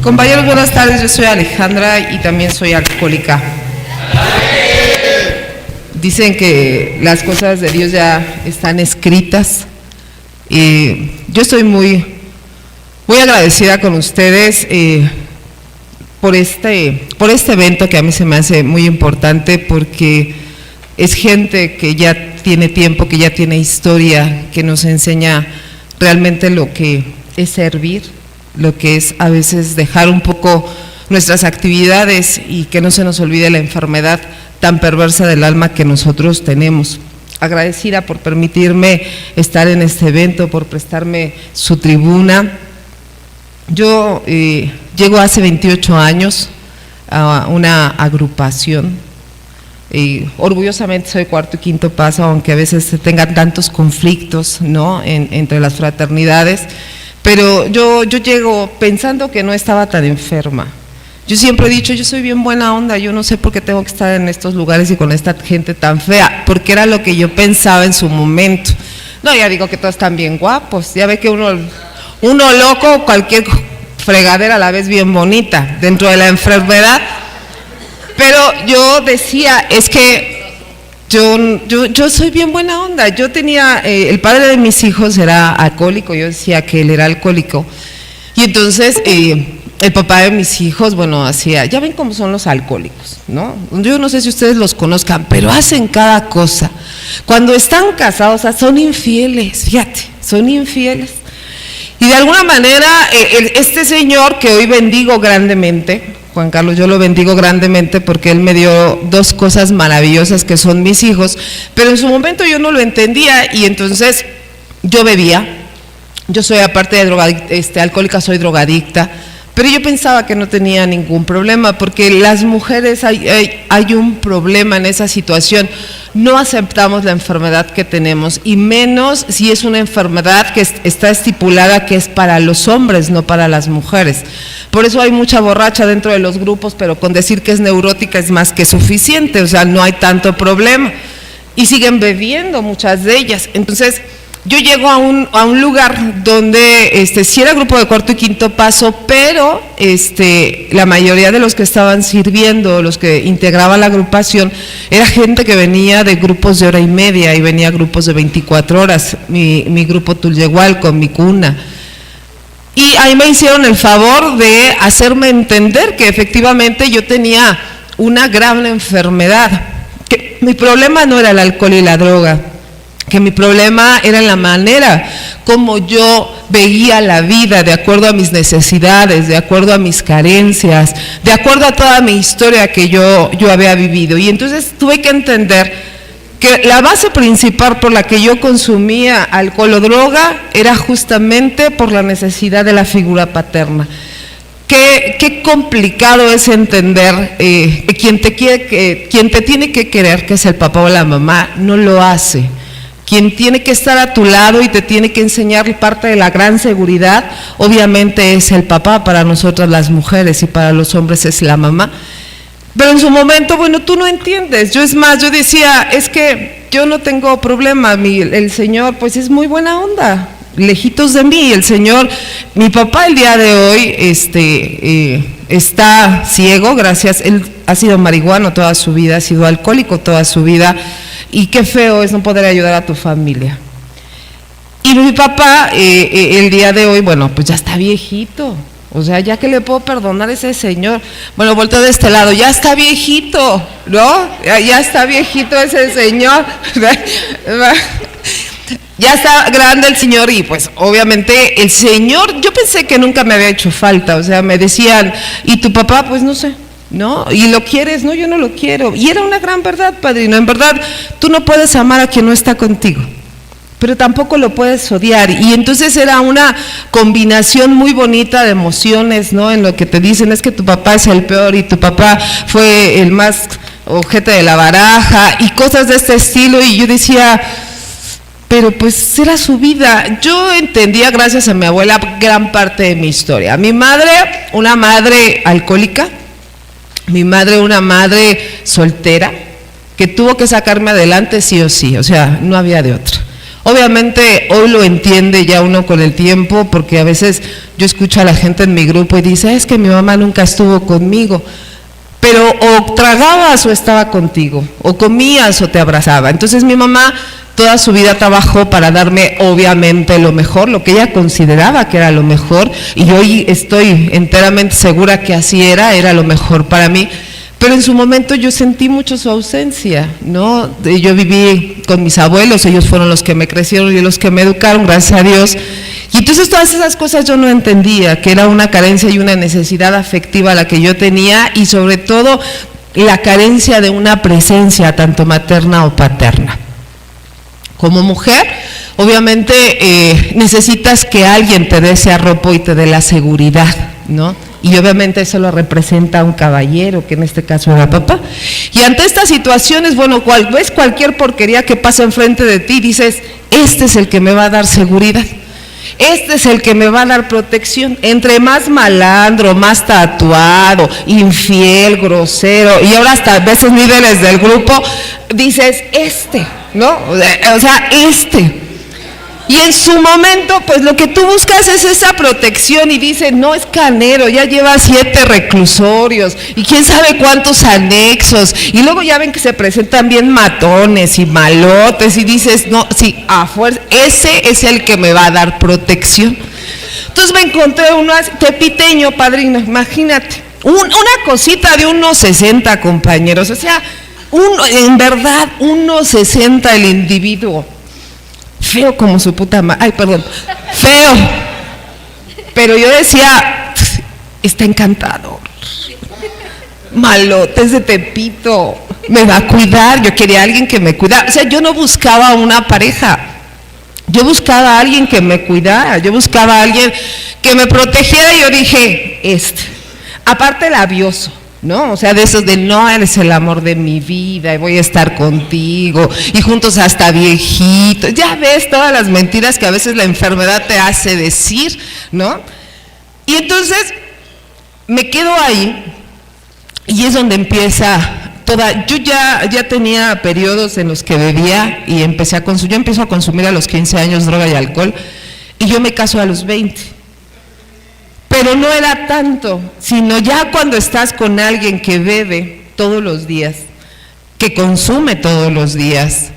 Compañeros, buenas tardes, yo soy Alejandra y también soy alcohólica. Dicen que las cosas de Dios ya están escritas. Yo estoy muy agradecida con ustedes por este evento que a mí se me hace muy importante, porque es gente que ya tiene tiempo, que ya tiene historia, que nos enseña realmente lo que es servir, lo que es a veces dejar un poco nuestras actividades y que no se nos olvide la enfermedad tan perversa del alma que nosotros tenemos. Agradecida por permitirme estar en este evento, por prestarme su tribuna. Yo llego hace 28 años a una agrupación. Orgullosamente soy cuarto y quinto paso, aunque a veces se tengan tantos conflictos, ¿no?, entre las fraternidades, pero yo llego pensando que no estaba tan enferma. Yo siempre he dicho, yo soy bien buena onda, yo no sé por qué tengo que estar en estos lugares y con esta gente tan fea, porque era lo que yo pensaba en su momento. No, ya digo que todos están bien guapos, ya ve que uno loco, cualquier fregadera a la vez bien bonita dentro de la enfermedad. Pero yo decía, es que yo soy bien buena onda. Yo tenía, el padre de mis hijos era alcohólico, yo decía que él era alcohólico. Y entonces el papá de mis hijos, bueno, hacía, ya ven cómo son los alcohólicos, ¿no? Yo no sé si ustedes los conozcan, pero hacen cada cosa. Cuando están casados, o sea, son infieles, fíjate, son infieles. Y de alguna manera, este señor que hoy bendigo grandemente, Juan Carlos, yo lo bendigo grandemente porque él me dio dos cosas maravillosas que son mis hijos, pero en su momento yo no lo entendía y entonces yo bebía. Yo soy, aparte de alcohólica, soy drogadicta, pero yo pensaba que no tenía ningún problema, porque las mujeres hay un problema en esa situación. No aceptamos la enfermedad que tenemos, y menos si es una enfermedad que está estipulada que es para los hombres, no para las mujeres. Por eso hay mucha borracha dentro de los grupos, pero con decir que es neurótica es más que suficiente, o sea, no hay tanto problema. Y siguen bebiendo muchas de ellas. Entonces, yo llego a un lugar donde sí era grupo de cuarto y quinto paso, pero la mayoría de los que estaban sirviendo, los que integraban la agrupación, era gente que venía de grupos de hora y media y venía grupos de 24 horas, mi grupo Tulyehualco, mi cuna. Y ahí me hicieron el favor de hacerme entender que efectivamente yo tenía una gran enfermedad, que mi problema no era el alcohol y la droga, que mi problema era la manera como yo veía la vida, de acuerdo a mis necesidades, de acuerdo a mis carencias, de acuerdo a toda mi historia que yo había vivido. Y entonces tuve que entender que la base principal por la que yo consumía alcohol o droga era justamente por la necesidad de la figura paterna. Qué complicado es entender que quien te tiene que querer, que es el papá o la mamá, no lo hace. Quien tiene que estar a tu lado y te tiene que enseñar parte de la gran seguridad, obviamente es el papá para nosotras las mujeres, y para los hombres es la mamá. Pero en su momento, bueno, tú no entiendes. Yo decía, es que yo no tengo problema, el Señor pues es muy buena onda, lejitos de mí. El Señor, mi papá el día de hoy está ciego, gracias, él ha sido marihuano toda su vida, ha sido alcohólico toda su vida. Y qué feo es no poder ayudar a tu familia. Y mi papá, el día de hoy, bueno, pues ya está viejito. O sea, ya que le puedo perdonar a ese señor. Bueno, volteo de este lado, ya está viejito, ¿no? Ya está viejito ese señor. Ya está grande el señor, y pues obviamente el señor, yo pensé que nunca me había hecho falta. O sea, me decían, ¿y tu papá? Pues no sé. ¿No? ¿Y lo quieres? No, yo no lo quiero. Y era una gran verdad, padrino. En verdad, tú no puedes amar a quien no está contigo, pero tampoco lo puedes odiar. Y entonces era una combinación muy bonita de emociones, ¿no? En lo que te dicen es que tu papá es el peor y tu papá fue el más ojete de la baraja y cosas de este estilo. Y yo decía, pero pues era su vida. Yo entendía, gracias a mi abuela, gran parte de mi historia. Mi madre, una madre alcohólica. Mi madre, una madre soltera, que tuvo que sacarme adelante sí o sí, o sea, no había de otra. Obviamente hoy lo entiende ya uno con el tiempo, porque a veces yo escucho a la gente en mi grupo y dice, es que mi mamá nunca estuvo conmigo. Pero o tragabas o estaba contigo, o comías o te abrazaba. Entonces mi mamá toda su vida trabajó para darme obviamente lo mejor, lo que ella consideraba que era lo mejor, y hoy estoy enteramente segura que así era lo mejor para mí. Pero en su momento yo sentí mucho su ausencia, ¿no? Yo viví con mis abuelos, ellos fueron los que me crecieron y los que me educaron, gracias a Dios. Y entonces todas esas cosas yo no entendía, que era una carencia y una necesidad afectiva la que yo tenía, y sobre todo la carencia de una presencia tanto materna o paterna. Como mujer, obviamente necesitas que alguien te dé ese arropo y te dé la seguridad, ¿no? Y obviamente eso lo representa un caballero, que en este caso era papá. Y ante estas situaciones, bueno, ves cualquier porquería que pasa enfrente de ti, dices, este es el que me va a dar seguridad, este es el que me va a dar protección. Entre más malandro, más tatuado, infiel, grosero, y ahora hasta a veces líderes del grupo, dices, ¿no? O sea, Y en su momento, pues lo que tú buscas es esa protección, y dices, no, es canero, ya lleva 7 reclusorios y quién sabe cuántos anexos, y luego ya ven que se presentan bien matones y malotes, y dices, no, sí, a fuerza, ese es el que me va a dar protección. Entonces me encontré uno tepiteño, padrino, imagínate, una cosita de 1.60, compañeros, o sea, en verdad 1.60 el individuo. Feo como su puta madre, feo. Pero yo decía, está encantador. Malotes de Tepito, me va a cuidar. Yo quería a alguien que me cuidara. O sea, yo no buscaba una pareja, yo buscaba a alguien que me cuidara, yo buscaba a alguien que me protegiera, y yo dije, aparte labioso, ¿no? O sea, de esos de no, eres el amor de mi vida y voy a estar contigo y juntos hasta viejitos. Ya ves todas las mentiras que a veces la enfermedad te hace decir, ¿no? Y entonces me quedo ahí, y es donde empieza yo ya tenía periodos en los que bebía y yo empiezo a consumir a los 15 años droga y alcohol, y yo me caso a los 20. Pero no era tanto, sino ya cuando estás con alguien que bebe todos los días, que consume todos los días,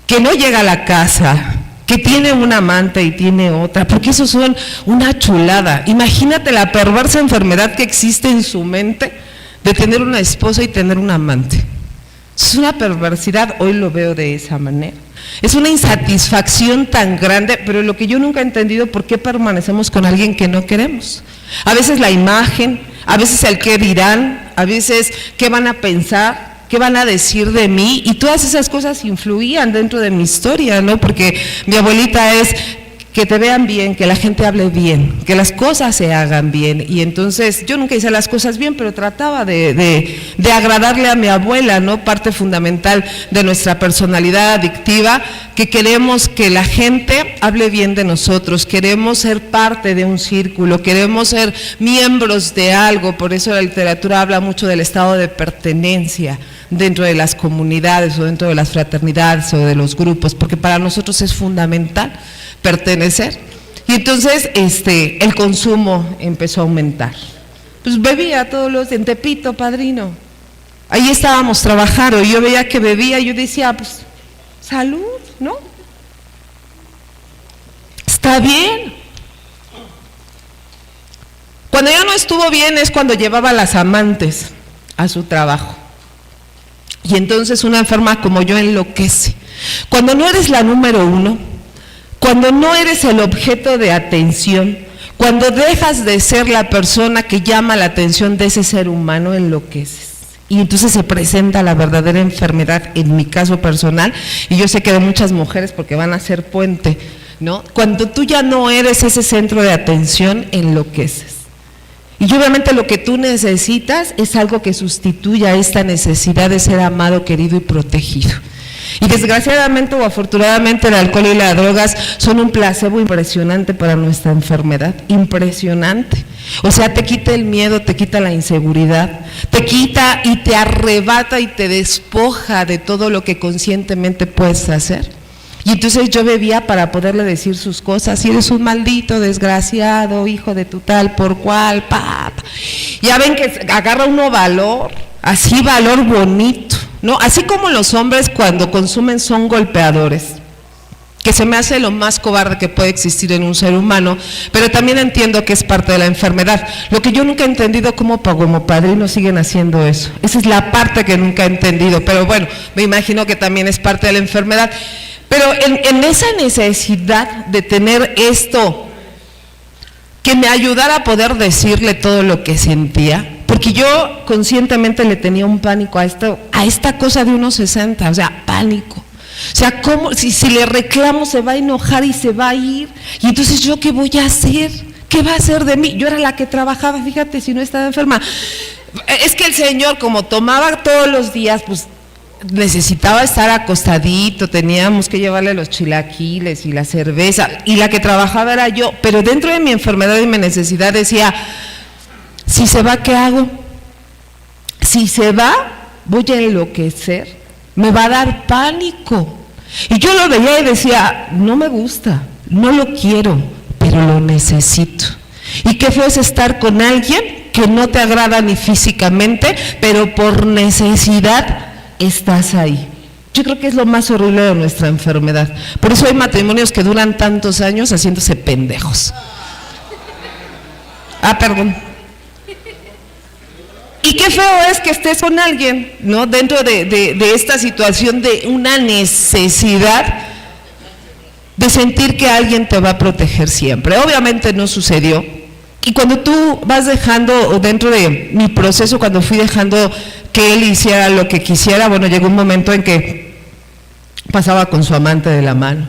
que no llega a la casa, que tiene una amante y tiene otra, porque eso son una chulada. Imagínate la perversa enfermedad que existe en su mente de tener una esposa y tener un amante. Es una perversidad, hoy lo veo de esa manera. Es una insatisfacción tan grande, pero lo que yo nunca he entendido, ¿por qué permanecemos con alguien que no queremos? A veces la imagen, a veces el qué dirán, a veces qué van a pensar, qué van a decir de mí, y todas esas cosas influían dentro de mi historia, ¿no? Porque mi abuelita es que te vean bien, que la gente hable bien, que las cosas se hagan bien, y entonces yo nunca hice las cosas bien, pero trataba de agradarle a mi abuela, ¿no? Parte fundamental de nuestra personalidad adictiva, que queremos que la gente hable bien de nosotros, queremos ser parte de un círculo, queremos ser miembros de algo. Por eso la literatura habla mucho del estado de pertenencia dentro de las comunidades o dentro de las fraternidades o de los grupos, porque para nosotros es fundamental pertenecer. Y entonces el consumo empezó a aumentar. Pues bebía todos los días en Tepito, padrino. Ahí estábamos trabajando, yo veía que bebía, y yo decía, pues, salud, ¿no? Está bien. Cuando ya no estuvo bien es cuando llevaba a las amantes a su trabajo. Y entonces una enferma como yo enloquece. Cuando no eres la número 1, cuando no eres el objeto de atención, cuando dejas de ser la persona que llama la atención de ese ser humano, enloqueces. Y entonces se presenta la verdadera enfermedad, en mi caso personal, y yo sé que de muchas mujeres, porque van a ser puente, ¿no? Cuando tú ya no eres ese centro de atención, enloqueces. Y obviamente lo que tú necesitas es algo que sustituya esta necesidad de ser amado, querido y protegido. Y desgraciadamente o afortunadamente el alcohol y las drogas son un placebo impresionante para nuestra enfermedad, impresionante. O sea, te quita el miedo, te quita la inseguridad, te quita y te arrebata y te despoja de todo lo que conscientemente puedes hacer. Y entonces yo bebía para poderle decir sus cosas, y eres un maldito desgraciado, hijo de tu tal por cual, pa. Ya ven que agarra uno valor, así valor bonito, ¿no? Así como los hombres cuando consumen son golpeadores, que se me hace lo más cobarde que puede existir en un ser humano, pero también entiendo que es parte de la enfermedad. Lo que yo nunca he entendido, como padrinos siguen haciendo eso. Esa es la parte que nunca he entendido, pero bueno, me imagino que también es parte de la enfermedad. Pero en esa necesidad de tener esto que me ayudara a poder decirle todo lo que sentía, porque yo conscientemente le tenía un pánico a esta cosa de 1.60, o sea, pánico. O sea, ¿cómo? Si le reclamo se va a enojar y se va a ir, y entonces ¿yo qué voy a hacer? ¿Qué va a hacer de mí? Yo era la que trabajaba, fíjate, si no estaba enferma. Es que el señor, como tomaba todos los días, pues necesitaba estar acostadito, teníamos que llevarle los chilaquiles y la cerveza, y la que trabajaba era yo, pero dentro de mi enfermedad y mi necesidad decía, si se va, ¿qué hago? Si se va, voy a enloquecer, me va a dar pánico. Y yo lo veía y decía, no me gusta, no lo quiero, pero lo necesito. Y qué feo es estar con alguien que no te agrada ni físicamente, pero por necesidad estás ahí. Yo creo que es lo más horrible de nuestra enfermedad. Por eso hay matrimonios que duran tantos años haciéndose pendejos. Perdón. Y qué feo es que estés con alguien, ¿no? Dentro de esta situación de una necesidad de sentir que alguien te va a proteger siempre. Obviamente no sucedió. Y cuando tú vas dejando, dentro de mi proceso, cuando fui dejando que él hiciera lo que quisiera, bueno, llegó un momento en que pasaba con su amante de la mano.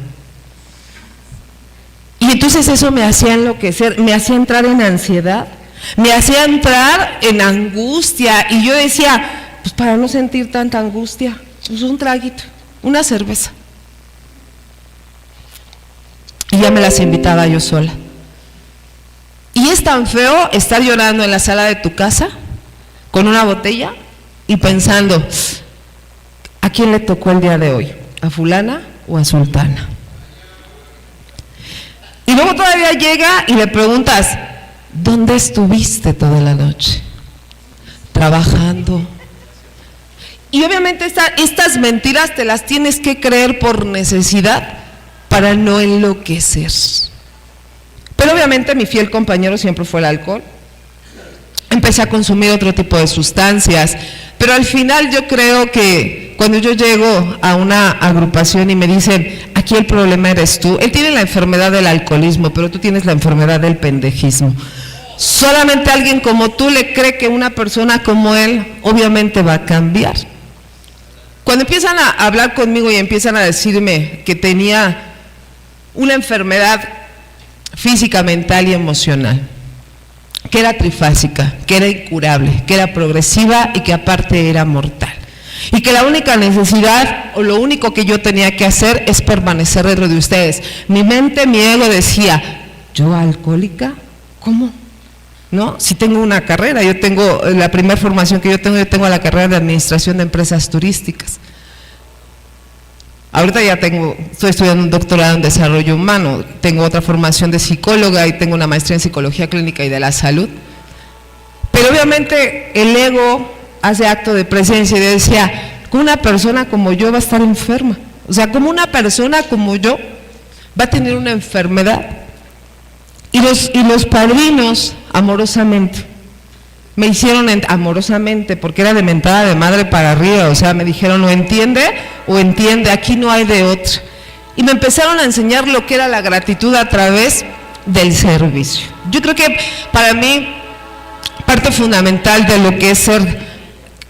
Y entonces eso me hacía enloquecer, me hacía entrar en ansiedad, me hacía entrar en angustia, y yo decía, pues para no sentir tanta angustia, pues un traguito, una cerveza. Y ya me las invitaba yo sola. Y es tan feo estar llorando en la sala de tu casa con una botella y pensando, ¿a quién le tocó el día de hoy? ¿A fulana o a sultana? Y luego todavía llega y le preguntas, ¿dónde estuviste toda la noche? Trabajando. Y obviamente estas mentiras te las tienes que creer por necesidad para no enloquecer. Pero obviamente mi fiel compañero siempre fue el alcohol. Empecé a consumir otro tipo de sustancias, pero al final yo creo que cuando yo llego a una agrupación y me dicen, aquí el problema eres tú, él tiene la enfermedad del alcoholismo, pero tú tienes la enfermedad del pendejismo. Solamente alguien como tú le cree que una persona como él obviamente va a cambiar. Cuando empiezan a hablar conmigo y empiezan a decirme que tenía una enfermedad física, mental y emocional, que era trifásica, que era incurable, que era progresiva y que aparte era mortal, y que la única necesidad o lo único que yo tenía que hacer es permanecer dentro de ustedes. Mi mente, mi ego decía, ¿yo alcohólica? ¿Cómo? ¿No? Si tengo una carrera, yo tengo la primera formación que yo tengo la carrera de administración de empresas turísticas. Ahorita ya estoy estudiando un doctorado en desarrollo humano, tengo otra formación de psicóloga y tengo una maestría en psicología clínica y de la salud. Pero obviamente el ego hace acto de presencia y decía, ¿cómo una persona como yo va a estar enferma? O sea, ¿cómo una persona como yo va a tener una enfermedad? Y los padrinos, amorosamente, me hicieron amorosamente, porque era de mentada de madre para arriba, o sea, me dijeron, o entiende, aquí no hay de otra. Y me empezaron a enseñar lo que era la gratitud a través del servicio. Yo creo que para mí, parte fundamental de lo que es ser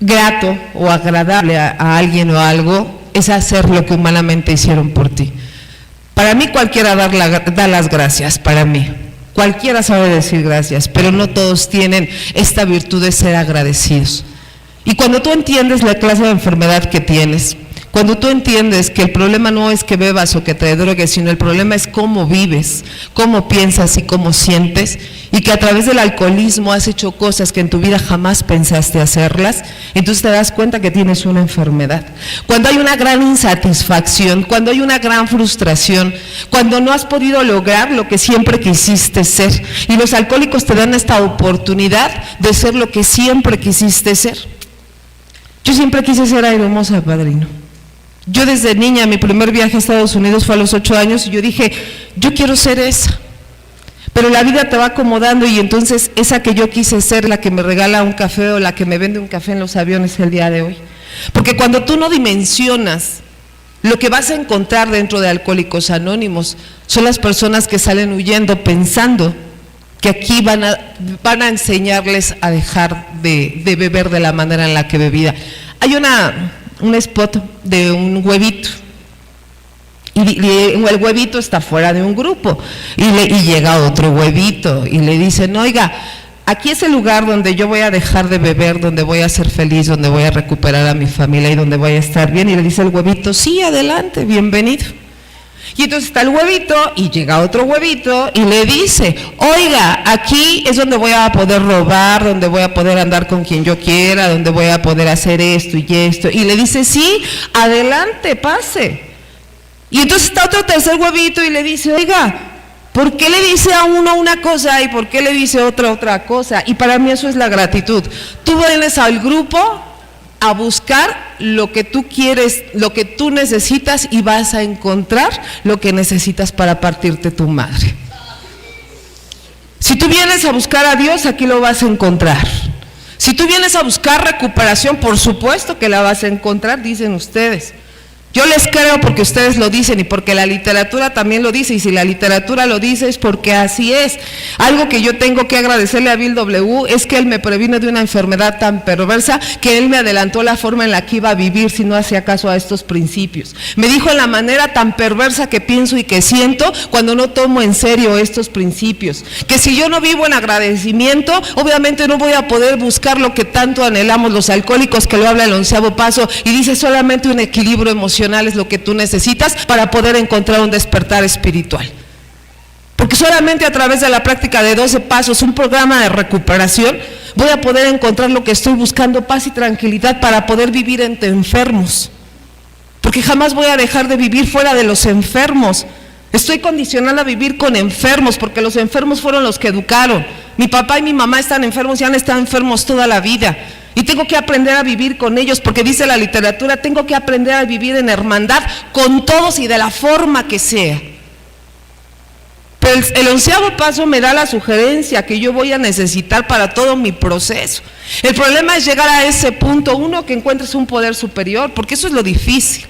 grato o agradable a alguien o a algo, es hacer lo que humanamente hicieron por ti. Para mí cualquiera da las gracias, para mí. Cualquiera sabe decir gracias, pero no todos tienen esta virtud de ser agradecidos. Y cuando tú entiendes la clase de enfermedad que tienes, Cuando tú entiendes que el problema no es que bebas o que te drogues, sino el problema es cómo vives, cómo piensas y cómo sientes, y que a través del alcoholismo has hecho cosas que en tu vida jamás pensaste hacerlas, entonces te das cuenta que tienes una enfermedad. Cuando hay una gran insatisfacción, cuando hay una gran frustración, cuando no has podido lograr lo que siempre quisiste ser, y los alcohólicos te dan esta oportunidad de ser lo que siempre quisiste ser. Yo siempre quise ser aeromoza, padrino. Yo desde niña, mi primer viaje a Estados Unidos fue a los 8 años y yo dije, yo quiero ser esa. Pero la vida te va acomodando y entonces esa que yo quise ser, la que me regala un café o la que me vende un café en los aviones el día de hoy. Porque cuando tú no dimensionas lo que vas a encontrar dentro de Alcohólicos Anónimos, son las personas que salen huyendo pensando que aquí van a enseñarles a dejar de beber de la manera en la que bebía. Hay un spot de un huevito y el huevito está fuera de un grupo y llega otro huevito y le dicen, oiga, aquí es el lugar donde yo voy a dejar de beber, donde voy a ser feliz, donde voy a recuperar a mi familia y donde voy a estar bien. Y le dice el huevito, sí, adelante, bienvenido. Y entonces está el huevito y llega otro huevito y le dice, oiga, aquí es donde voy a poder robar, donde voy a poder andar con quien yo quiera, donde voy a poder hacer esto y esto. Y le dice, sí, adelante, pase. Y entonces está otro tercer huevito y le dice, oiga, ¿por qué le dice a uno una cosa y por qué le dice otra cosa? Y para mí eso es la gratitud. Tú vienes al grupo a buscar lo que tú quieres, lo que tú necesitas y vas a encontrar lo que necesitas para partirte tu madre. Si tú vienes a buscar a Dios, aquí lo vas a encontrar. Si tú vienes a buscar recuperación, por supuesto que la vas a encontrar, dicen ustedes. Yo les creo porque ustedes lo dicen y porque la literatura también lo dice, y si la literatura lo dice es porque así es. Algo que yo tengo que agradecerle a Bill W. es que él me previno de una enfermedad tan perversa que él me adelantó la forma en la que iba a vivir si no hacía caso a estos principios. Me dijo en la manera tan perversa que pienso y que siento cuando no tomo en serio estos principios, que si yo no vivo en agradecimiento, obviamente no voy a poder buscar lo que tanto anhelamos los alcohólicos, que lo habla el 11º paso y dice solamente un equilibrio emocional es lo que tú necesitas para poder encontrar un despertar espiritual. Porque solamente a través de la práctica de 12 pasos, un programa de recuperación, voy a poder encontrar lo que estoy buscando, paz y tranquilidad para poder vivir entre enfermos. Porque jamás voy a dejar de vivir fuera de los enfermos. Estoy condicionada a vivir con enfermos porque los enfermos fueron los que educaron. Mi papá y mi mamá están enfermos y han estado enfermos toda la vida. Y tengo que aprender a vivir con ellos porque dice la literatura, tengo que aprender a vivir en hermandad con todos y de la forma que sea. Pero el 11º paso me da la sugerencia que yo voy a necesitar para todo mi proceso. El problema es llegar a ese punto, uno, que encuentres un poder superior, porque eso es lo difícil,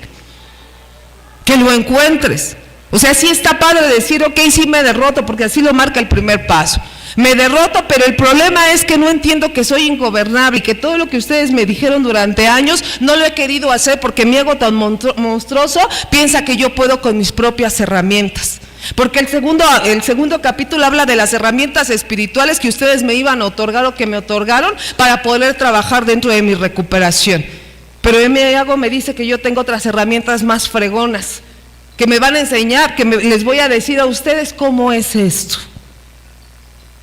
que lo encuentres. O sea, sí está padre decir, ok, sí me derroto, porque así lo marca el primer paso. Me derroto, pero el problema es que no entiendo que soy ingobernable y que todo lo que ustedes me dijeron durante años no lo he querido hacer porque mi ego tan monstruoso piensa que yo puedo con mis propias herramientas. Porque el segundo capítulo habla de las herramientas espirituales que ustedes me iban a otorgar o que me otorgaron para poder trabajar dentro de mi recuperación. Pero mi ego me dice que yo tengo otras herramientas más fregonas, que me van a enseñar, que les voy a decir a ustedes cómo es esto.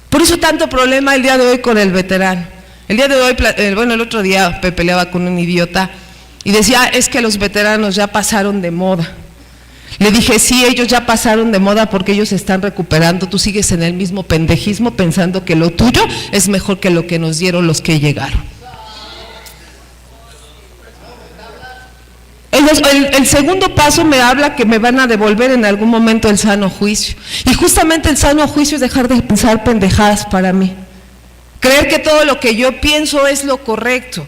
Por eso tanto problema el día de hoy con el veterano. El día de hoy, el otro día peleaba con un idiota y decía, es que los veteranos ya pasaron de moda. Le dije, sí, ellos ya pasaron de moda porque ellos se están recuperando. Tú sigues en el mismo pendejismo pensando que lo tuyo es mejor que lo que nos dieron los que llegaron. El segundo paso me habla que me van a devolver en algún momento el sano juicio. Y justamente el sano juicio es dejar de pensar pendejadas para mí. Creer que todo lo que yo pienso es lo correcto.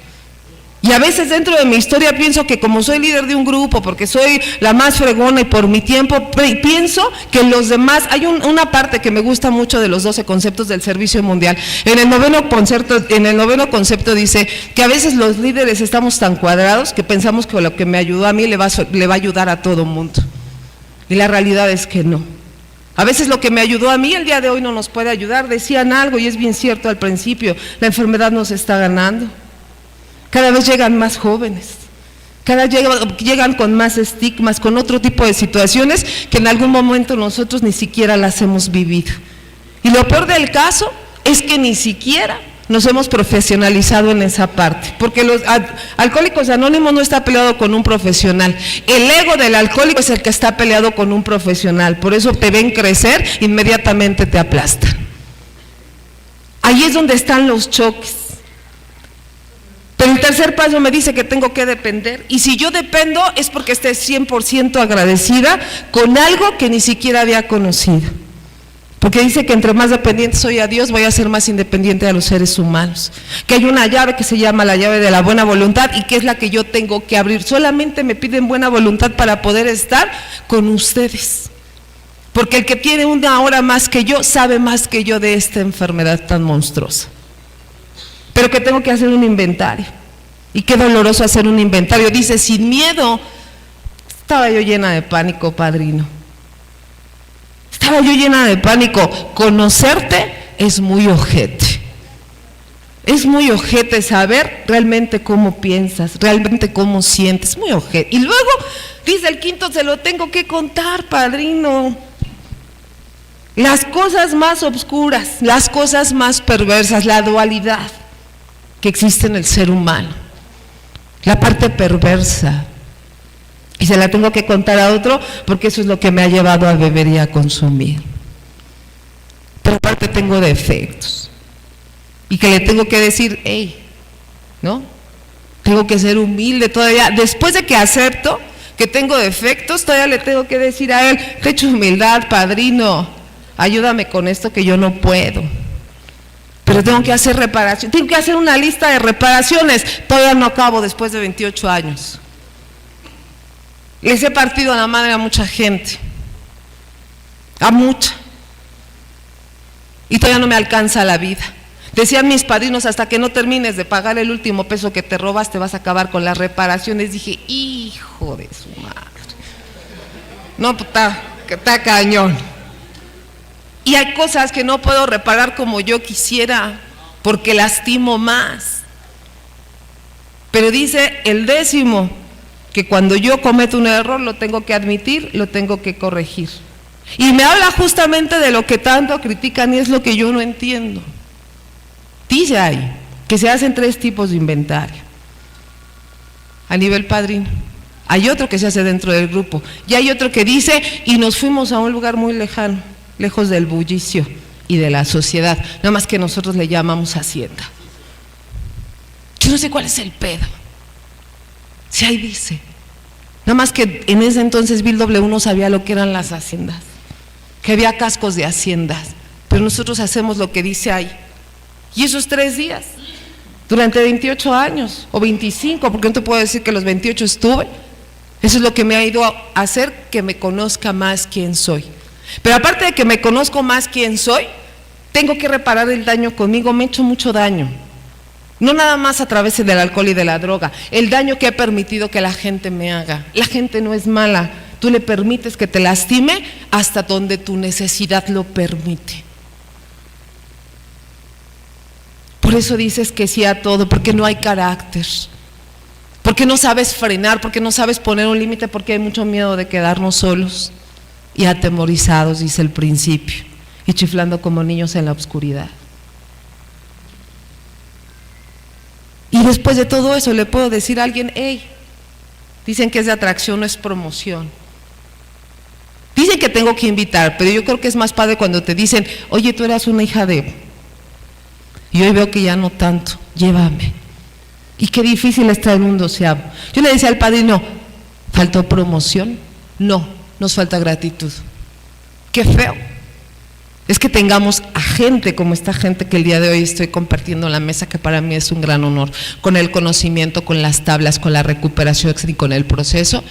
Y a veces dentro de mi historia pienso que como soy líder de un grupo, porque soy la más fregona y por mi tiempo, pienso que los demás, hay una parte que me gusta mucho de los 12 conceptos del servicio mundial. En el noveno concepto dice que a veces los líderes estamos tan cuadrados que pensamos que lo que me ayudó a mí le va a ayudar a todo mundo. Y la realidad es que no. A veces lo que me ayudó a mí el día de hoy no nos puede ayudar. Decían algo y es bien cierto al principio, la enfermedad nos está ganando. Cada vez llegan más jóvenes, llegan con más estigmas, con otro tipo de situaciones que en algún momento nosotros ni siquiera las hemos vivido. Y lo peor del caso es que ni siquiera nos hemos profesionalizado en esa parte, porque los Alcohólicos Anónimos no está peleado con un profesional, el ego del alcohólico es el que está peleado con un profesional, por eso te ven crecer, inmediatamente te aplastan. Ahí es donde están los choques. Pero el tercer paso me dice que tengo que depender, y si yo dependo es porque estoy 100% agradecida con algo que ni siquiera había conocido. Porque dice que entre más dependiente soy a Dios, voy a ser más independiente a los seres humanos. Que hay una llave que se llama la llave de la buena voluntad y que es la que yo tengo que abrir. Solamente me piden buena voluntad para poder estar con ustedes. Porque el que tiene una hora más que yo, sabe más que yo de esta enfermedad tan monstruosa. Pero que tengo que hacer un inventario. Y qué doloroso hacer un inventario. Dice, sin miedo. Estaba yo llena de pánico, padrino. Estaba yo llena de pánico. Conocerte es muy ojete. Es muy ojete saber realmente cómo piensas, realmente cómo sientes. Muy ojete. Y luego, dice el quinto, se lo tengo que contar, padrino. Las cosas más oscuras, las cosas más perversas, la dualidad que existe en el ser humano. La parte perversa. Y se la tengo que contar a otro porque eso es lo que me ha llevado a beber y a consumir. Pero aparte tengo defectos. Y que le tengo que decir, hey, ¿no? Tengo que ser humilde todavía. Después de que acepto que tengo defectos, todavía le tengo que decir a él, te echo humildad, padrino, ayúdame con esto que yo no puedo. Pero tengo que hacer reparación, tengo que hacer una lista de reparaciones. Todavía no acabo después de 28 años. Les he partido a la madre a mucha gente, a mucha, y todavía no me alcanza la vida. Decían mis padrinos, hasta que no termines de pagar el último peso que te robas, te vas a acabar con las reparaciones. Dije, hijo de su madre, no, pues está cañón. Y hay cosas que no puedo reparar como yo quisiera, porque lastimo más. Pero dice el 10º, que cuando yo cometo un error lo tengo que admitir, lo tengo que corregir. Y me habla justamente de lo que tanto critican y es lo que yo no entiendo. Dice ahí que se hacen 3 tipos de inventario a nivel padrino. Hay otro que se hace dentro del grupo y hay otro que dice, y nos fuimos a un lugar muy lejano, lejos del bullicio y de la sociedad, nada más que nosotros le llamamos hacienda. Yo no sé cuál es el pedo. Si ahí dice, nada más que en ese entonces Bill W no sabía lo que eran las haciendas, que había cascos de haciendas, pero nosotros hacemos lo que dice ahí. Y esos 3 días, durante 28 años, o 25, porque no te puedo decir que los 28 estuve, eso es lo que me ha ido a hacer que me conozca más quién soy. Pero aparte de que me conozco más quién soy, tengo que reparar el daño conmigo, me he hecho mucho daño. No nada más a través del alcohol y de la droga, el daño que he permitido que la gente me haga. La gente no es mala, tú le permites que te lastime hasta donde tu necesidad lo permite. Por eso dices que sí a todo, porque no hay carácter, porque no sabes frenar, porque no sabes poner un límite, porque hay mucho miedo de quedarnos solos y atemorizados, dice el principio, y chiflando como niños en la oscuridad. Y después de todo eso le puedo decir a alguien, hey, dicen que es de atracción, no es promoción. Dicen que tengo que invitar, pero yo creo que es más padre cuando te dicen, oye, tú eras una hija de... Y hoy veo que ya no tanto, llévame. Y qué difícil es traer un 12avo. Yo le decía al padrino, ¿faltó promoción? No, nos falta gratitud. Qué feo. Es que tengamos a gente como esta gente que el día de hoy estoy compartiendo en la mesa, que para mí es un gran honor, con el conocimiento, con las tablas, con la recuperación y con el proceso,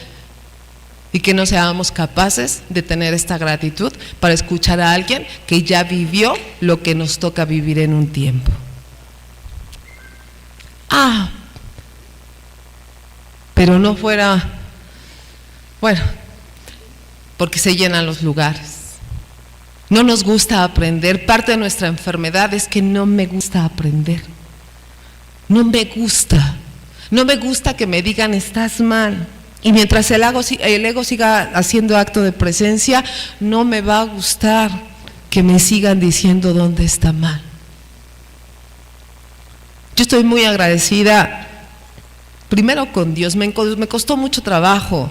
y que no seamos capaces de tener esta gratitud para escuchar a alguien que ya vivió lo que nos toca vivir en un tiempo. Pero no fuera, bueno, porque se llenan los lugares. No nos gusta aprender. Parte de nuestra enfermedad es que no me gusta aprender. No me gusta. No me gusta que me digan estás mal. Y mientras el ego siga haciendo acto de presencia, no me va a gustar que me sigan diciendo dónde está mal. Yo estoy muy agradecida, primero con Dios. Me costó mucho trabajo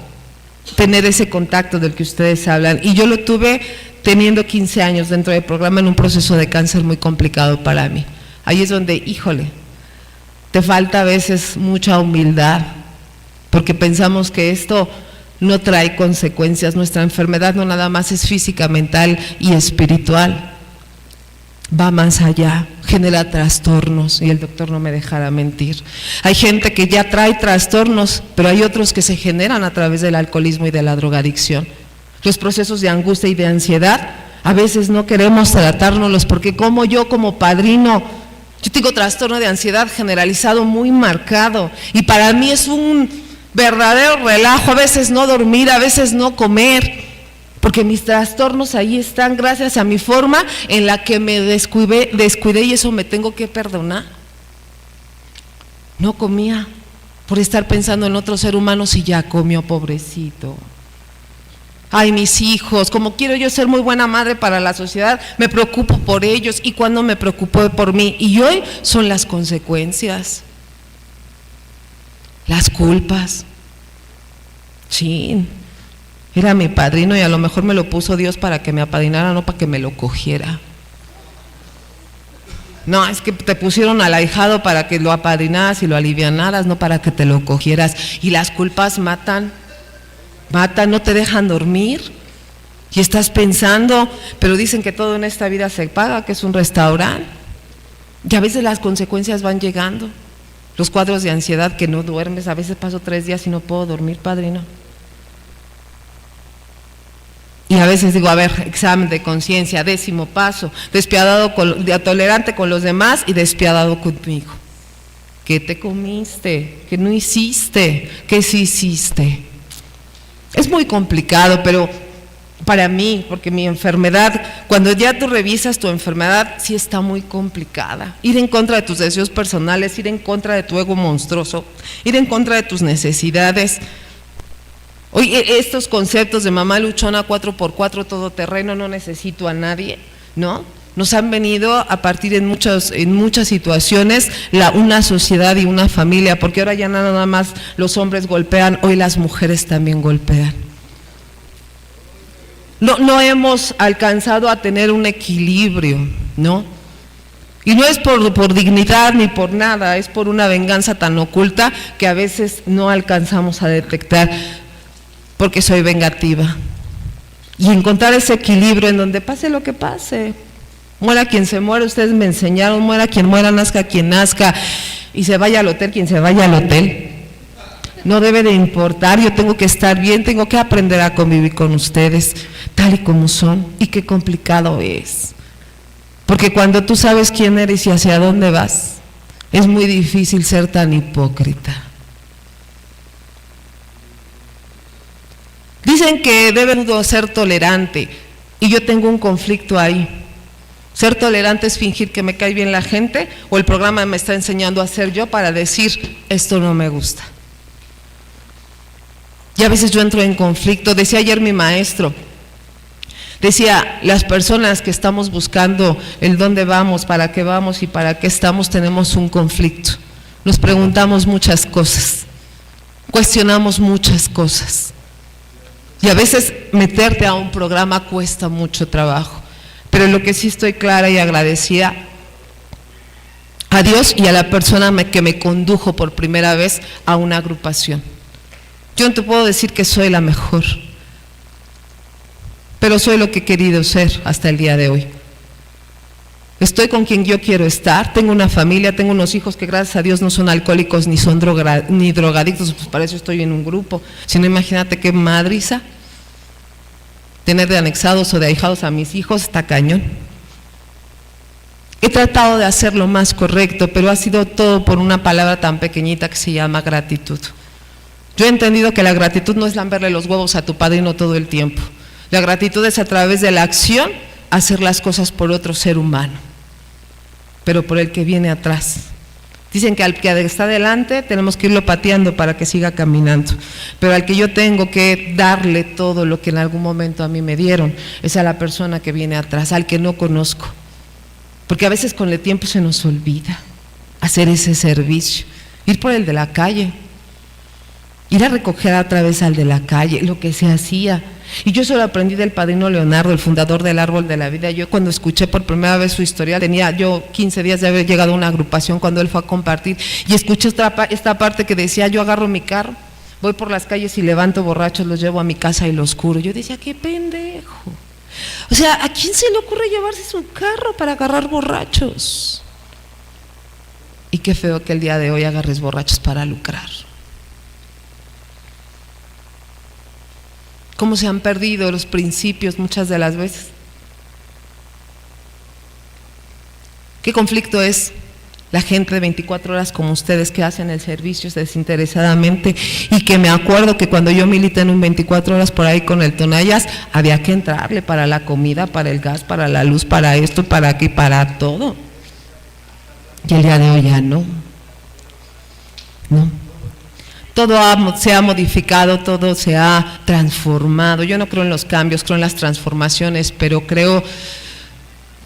tener ese contacto del que ustedes hablan, y yo lo tuve teniendo 15 años dentro del programa en un proceso de cáncer muy complicado para mí. Ahí es donde, híjole, te falta a veces mucha humildad, porque pensamos que esto no trae consecuencias. Nuestra enfermedad no nada más es física, mental y espiritual, va más allá, genera trastornos, y el doctor no me dejará mentir. Hay gente que ya trae trastornos, pero hay otros que se generan a través del alcoholismo y de la drogadicción. Los procesos de angustia y de ansiedad, a veces no queremos tratárnoslos, porque como yo como padrino, yo tengo trastorno de ansiedad generalizado muy marcado, y para mí es un verdadero relajo, a veces no dormir, a veces no comer, porque mis trastornos ahí están gracias a mi forma en la que me descuidé, y eso me tengo que perdonar. No comía por estar pensando en otro ser humano si ya comió, pobrecito. Ay, mis hijos, como quiero yo ser muy buena madre para la sociedad, me preocupo por ellos, y cuando me preocupé por mí, y hoy son las consecuencias, las culpas. Sí, era mi padrino y a lo mejor me lo puso Dios para que me apadrinara, no para que me lo cogiera. No, es que te pusieron al ahijado para que lo apadrinaras y lo alivianaras, no para que te lo cogieras. Y las culpas matan, no te dejan dormir, y estás pensando, pero dicen que todo en esta vida se paga, que es un restaurante, y a veces las consecuencias van llegando. Los cuadros de ansiedad, que no duermes, a veces paso 3 días y no puedo dormir, padrino. Y a veces digo, a ver, examen de conciencia, 10º paso, despiadado, tolerante con los demás y despiadado conmigo. ¿Qué te comiste? ¿Qué no hiciste? ¿Qué sí hiciste? Es muy complicado, pero para mí, porque mi enfermedad, cuando ya tú revisas tu enfermedad, sí está muy complicada. Ir en contra de tus deseos personales, ir en contra de tu ego monstruoso, ir en contra de tus necesidades. Hoy estos conceptos de mamá luchona, 4x4, todoterreno, no necesito a nadie, ¿no? Nos han venido a partir en muchas situaciones una sociedad y una familia, porque ahora ya nada más los hombres golpean, hoy las mujeres también golpean. No hemos alcanzado a tener un equilibrio, ¿no? Y no es por dignidad ni por nada, es por una venganza tan oculta que a veces no alcanzamos a detectar, porque soy vengativa. Y encontrar ese equilibrio en donde pase lo que pase, muera quien se muera, ustedes me enseñaron, muera quien muera, nazca quien nazca, y se vaya al hotel quien se vaya al hotel. No debe de importar, yo tengo que estar bien, tengo que aprender a convivir con ustedes tal y como son. Y qué complicado es, porque cuando tú sabes quién eres y hacia dónde vas, es muy difícil ser tan hipócrita. Dicen que debo ser tolerante, y yo tengo un conflicto ahí. Ser tolerante es fingir que me cae bien la gente, o el programa me está enseñando a ser yo para decir, esto no me gusta. Y a veces yo entro en conflicto. Decía ayer mi maestro, decía, las personas que estamos buscando el dónde vamos, para qué vamos y para qué estamos, tenemos un conflicto. Nos preguntamos muchas cosas, cuestionamos muchas cosas. Y a veces meterte a un programa cuesta mucho trabajo. Pero lo que sí estoy clara y agradecida a Dios y a la persona que me condujo por primera vez a una agrupación. Yo no te puedo decir que soy la mejor, pero soy lo que he querido ser hasta el día de hoy. Estoy con quien yo quiero estar, tengo una familia, tengo unos hijos que gracias a Dios no son alcohólicos ni son drogadictos, pues para eso estoy en un grupo. Si no, imagínate qué madriza. Tener de anexados o de ahijados a mis hijos está cañón. He tratado de hacer lo más correcto, pero ha sido todo por una palabra tan pequeñita que se llama gratitud. Yo he entendido que la gratitud no es lamberle los huevos a tu padrino todo el tiempo. La gratitud es a través de la acción hacer las cosas por otro ser humano, pero por el que viene atrás. Dicen que al que está adelante tenemos que irlo pateando para que siga caminando, pero al que yo tengo que darle todo lo que en algún momento a mí me dieron es a la persona que viene atrás, al que no conozco, porque a veces con el tiempo se nos olvida hacer ese servicio, ir por el de la calle, ir a recoger otra vez al de la calle, lo que se hacía. Y yo eso lo aprendí del padrino Leonardo, el fundador del Árbol de la Vida. Yo cuando escuché por primera vez su historia, tenía yo 15 días de haber llegado a una agrupación cuando él fue a compartir, y escuché esta parte que decía: yo agarro mi carro, voy por las calles y levanto borrachos, los llevo a mi casa y los curo. Yo decía: qué pendejo. O sea, ¿a quién se le ocurre llevarse su carro para agarrar borrachos? Y qué feo que el día de hoy agarres borrachos para lucrar. Cómo se han perdido los principios muchas de las veces. ¿Qué conflicto es la gente de 24 horas como ustedes que hacen el servicio desinteresadamente? Y que me acuerdo que cuando yo milité en un 24 horas por ahí con el Tonallas, había que entrarle para la comida, para el gas, para la luz, para esto, para aquí, para todo. Y el día de hoy ya no. Todo se ha modificado, todo se ha transformado. Yo no creo en los cambios, creo en las transformaciones, pero creo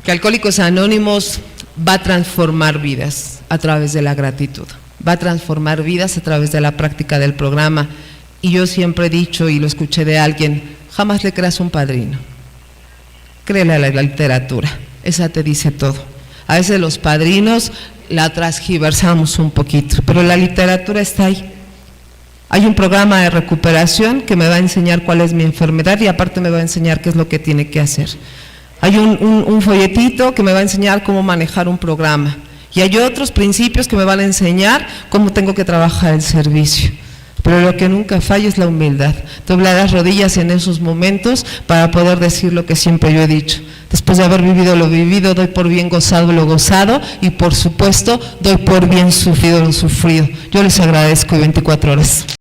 que Alcohólicos Anónimos va a transformar vidas a través de la gratitud, va a transformar vidas a través de la práctica del programa. Y yo siempre he dicho, y lo escuché de alguien: jamás le creas un padrino, créele a la literatura, esa te dice todo. A veces los padrinos la transgiversamos un poquito, pero la literatura está ahí. Hay un programa de recuperación que me va a enseñar cuál es mi enfermedad y aparte me va a enseñar qué es lo que tiene que hacer. Hay un folletito que me va a enseñar cómo manejar un programa y hay otros principios que me van a enseñar cómo tengo que trabajar el servicio. Pero lo que nunca falla es la humildad. Doblar las rodillas en esos momentos para poder decir lo que siempre yo he dicho. Después de haber vivido lo vivido, doy por bien gozado lo gozado y por supuesto doy por bien sufrido lo sufrido. Yo les agradezco 24 horas.